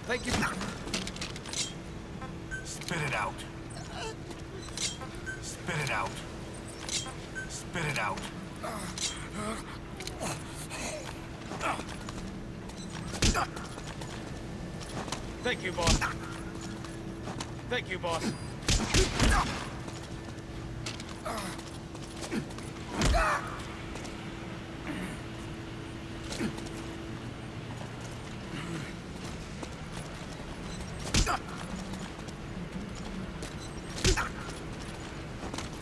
Thank you. Spit it out. Spit it out. Spit it out. Thank you, boss. Thank you, boss.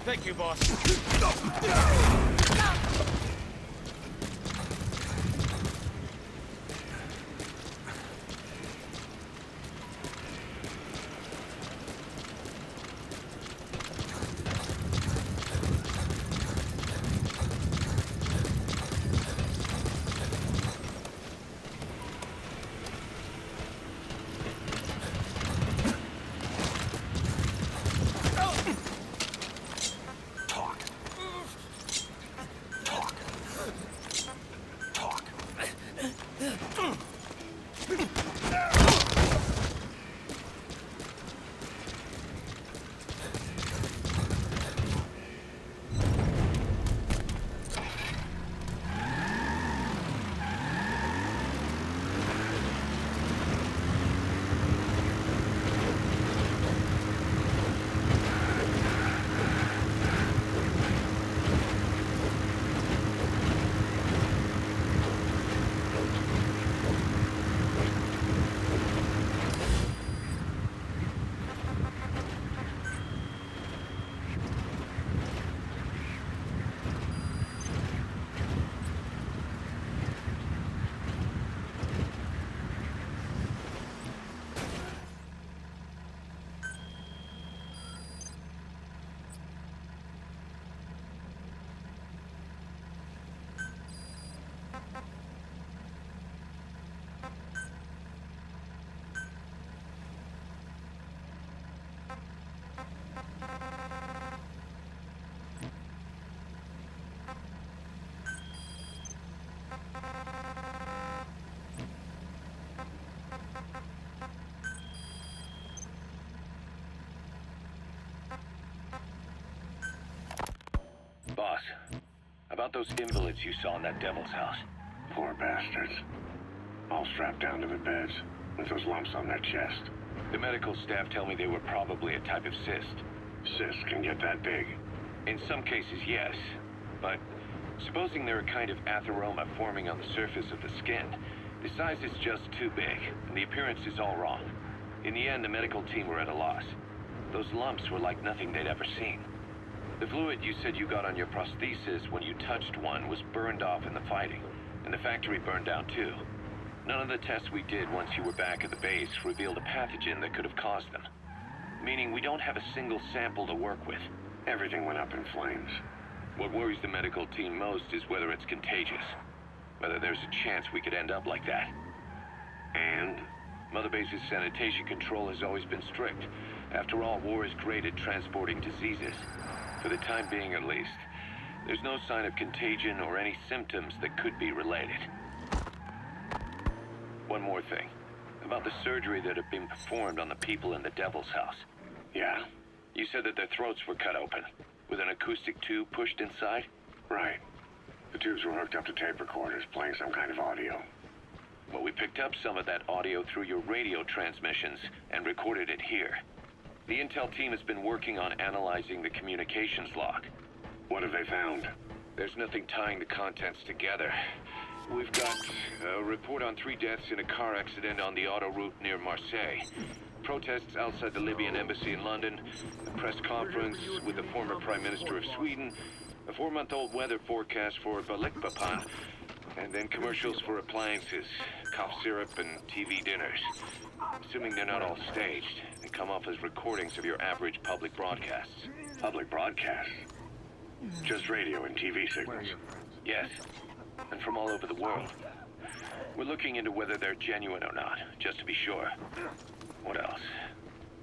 Thank you, boss. Boss, about those invalids you saw in that devil's house. Poor bastards. All strapped down to the beds, with those lumps on their chest. The medical staff tell me they were probably a type of cyst. Cysts can get that big. In some cases, yes. But supposing they're a kind of atheroma forming on the surface of the skin, the size is just too big, and the appearance is all wrong. In the end, the medical team were at a loss. Those lumps were like nothing they'd ever seen. The fluid you said you got on your prosthesis when you touched one was burned off in the fighting, and the factory burned down too. None of the tests we did once you were back at the base revealed a pathogen that could have caused them. Meaning we don't have a single sample to work with. Everything went up in flames. What worries the medical team most is whether it's contagious. Whether there's a chance we could end up like that. And? Mother Base's sanitation control has always been strict. After all, war is great at transporting diseases. For the time being, at least. There's no sign of contagion or any symptoms that could be related. One more thing. About the surgery that had been performed on the people in the Devil's House. Yeah? You said that their throats were cut open, with an acoustic tube pushed inside? Right. The tubes were hooked up to tape recorders, playing some kind of audio. Well, we picked up some of that audio through your radio transmissions and recorded it here. The intel team has been working on analyzing the communications log. What have they found? There's nothing tying the contents together. We've got a report on 3 deaths in a car accident on the autoroute near Marseille. Protests outside the Libyan embassy in London, a press conference with the former Prime Minister of Sweden, a 4-month-old weather forecast for Balikpapan, and then commercials for appliances, cough syrup, and TV dinners. Assuming they're not all staged, they come off as recordings of your average public broadcasts. Public broadcasts? Just radio and TV signals? Yes, and from all over the world. We're looking into whether they're genuine or not, just to be sure. What else?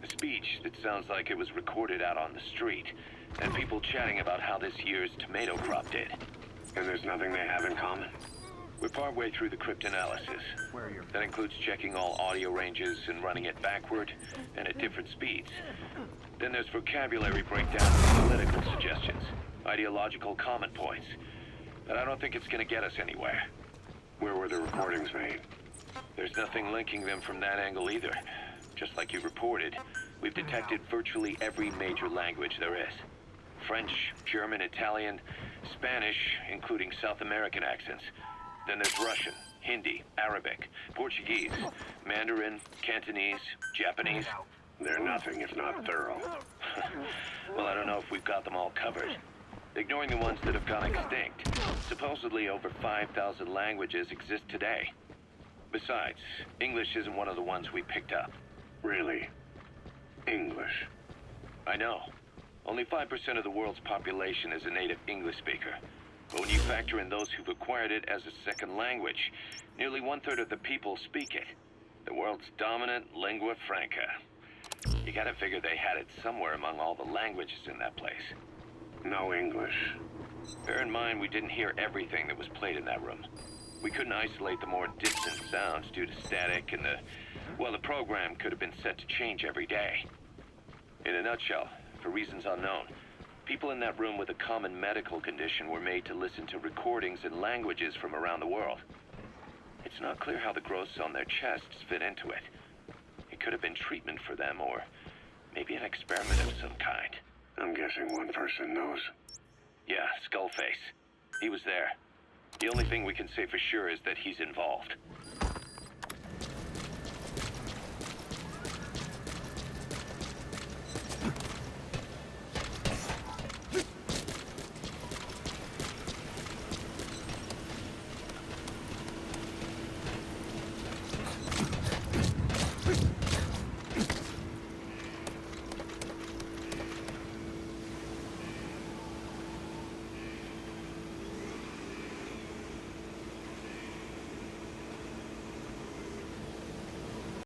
A speech that sounds like it was recorded out on the street, and people chatting about how this year's tomato crop did. And there's nothing they have in common? We're partway through the cryptanalysis. That includes checking all audio ranges and running it backward and at different speeds. Then there's vocabulary breakdown and political suggestions, ideological comment points. But I don't think it's going to get us anywhere. Where were the recordings made? There's nothing linking them from that angle either. Just like you reported, we've detected virtually every major language there is. French, German, Italian, Spanish, including South American accents. Then there's Russian, Hindi, Arabic, Portuguese, Mandarin, Cantonese, Japanese. They're nothing if not thorough. Well, I don't know if we've got them all covered. Ignoring the ones that have gone extinct, supposedly over 5,000 languages exist today. Besides, English isn't one of the ones we picked up. Really? English? I know. Only 5% of the world's population is a native English speaker. But when you factor in those who've acquired it as a second language, nearly 1/3 of the people speak it. The world's dominant lingua franca. You gotta figure they had it somewhere among all the languages in that place. No English. Bear in mind, we didn't hear everything that was played in that room. We couldn't isolate the more distant sounds due to static, and the program could have been set to change every day. In a nutshell, for reasons unknown, people in that room with a common medical condition were made to listen to recordings in languages from around the world. It's not clear how the growths on their chests fit into it. It could have been treatment for them, or maybe an experiment of some kind. I'm guessing one person knows. Yeah, Skullface. He was there. The only thing we can say for sure is that he's involved.